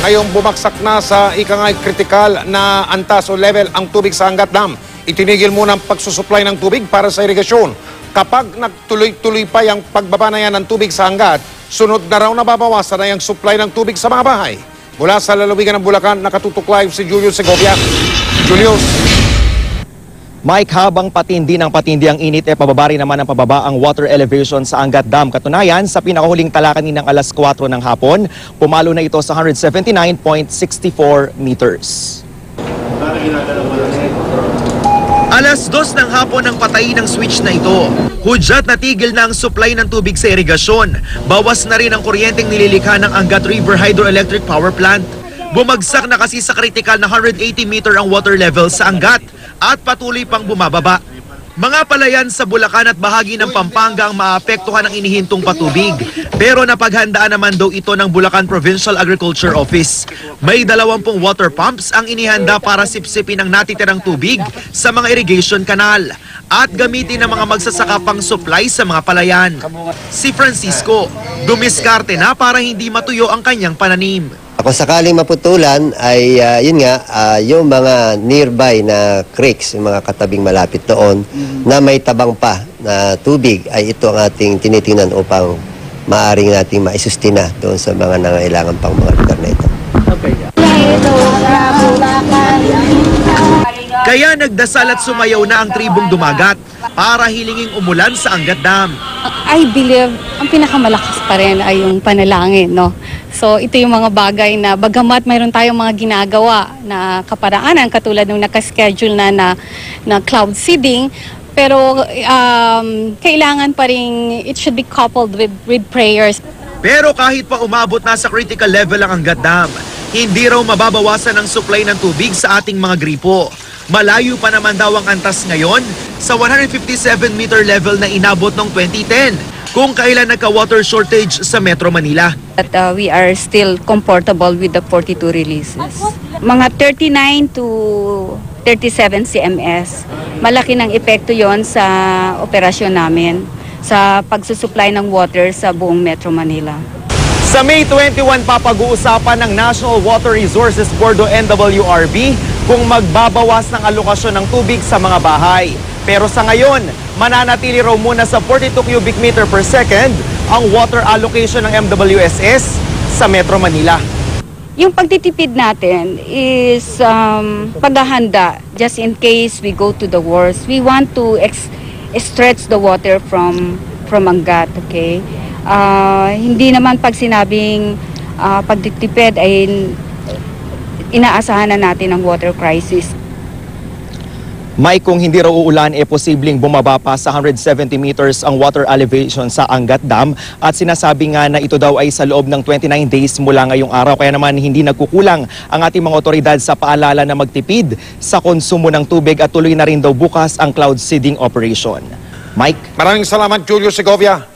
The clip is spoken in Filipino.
ngayong bumagsak na sa ikangay kritikal na antas o level ang tubig sa Angat Dam. Itinigil muna ang pagsusupply ng tubig para sa irigasyon. Kapag nagtuloy-tuloy pa yung pagbaba na yan ng tubig sa Angat, sunod na raw nababawasan na yung supply ng tubig sa mga bahay. Mula sa lalawigan ng Bulacan, nakatutok live si Julius Segovia. Julius. Mike, habang patindi ng patindi ang init, pababa rin naman ang pababa ang water elevation sa Angat Dam. Katunayan, sa pinakahuling tala kaninang alas 4 ng hapon, pumalo na ito sa 179.64 meters. Alas 2 ng hapon ang patay ng switch na ito. Hudyat natigil na ang supply ng tubig sa irigasyon. Bawas na rin ang kuryenteng nililikha ng Angat River Hydroelectric Power Plant. Bumagsak na kasi sa critical na 180 meter ang water level sa Angat at patuloy pang bumababa. Mga palayan sa Bulacan at bahagi ng Pampanga ang maapektuhan ng inihintong patubig. Pero napaghandaan naman daw ito ng Bulacan Provincial Agriculture Office. May 20 water pumps ang inihanda para sipsipin ang natitirang tubig sa mga irrigation canal at gamitin ng mga magsasaka pang supply sa mga palayan. Si Francisco, dumiskarte na para hindi matuyo ang kanyang pananim. Kung sakaling maputulan ay yun nga, yung mga nearby na creeks, yung mga katabing malapit doon na may tabang pa na tubig ay ito ang ating tinitingnan upang maaring nating maisustina doon sa mga nangailangan pang mga lugar na ito. Kaya nagdasal at sumayaw na ang tribong dumagat para hilinging umulan sa Angat Dam. I believe ang pinakamalakas pa rin ay yung panalangin, no? So ito yung mga bagay na bagamat mayroon tayong mga ginagawa na kaparaanan katulad ng nakaschedule na cloud seeding, pero kailangan pa rin, it should be coupled with prayers. Pero kahit pa umabot na sa critical level ang Angat Dam, hindi raw mababawasan ang supply ng tubig sa ating mga gripo. Malayo pa naman daw ang antas ngayon sa 157 meter level na inabot noong 2010 kung kailan nagka-water shortage sa Metro Manila. But we are still comfortable with the 42 releases. Mga 39 to 37 CMS. Malaki ng epekto yon sa operasyon namin sa pagsusupply ng water sa buong Metro Manila. Sa May 21 pa pag-uusapan ng National Water Resources Board o NWRB kung magbabawas ng alokasyon ng tubig sa mga bahay. Pero sa ngayon, mananatili raw muna sa 42 cubic meter per second ang water allocation ng MWSS sa Metro Manila. Yung pagtitipid natin is paghahanda just in case we go to the worst. We want to stretch the water from Angat, okay? Hindi naman pag sinabing pagtitipid ay inaasahan na natin ang water crisis. Mike, kung hindi raw uulan, posibleng bumaba pa sa 170 meters ang water elevation sa Angat Dam at sinasabi nga na ito daw ay sa loob ng 29 days mula ngayong araw. Kaya naman hindi nagkukulang ang ating mga otoridad sa paalala na magtipid sa konsumo ng tubig at tuloy na rin daw bukas ang cloud seeding operation. Mike? Maraming salamat, Julius Segovia.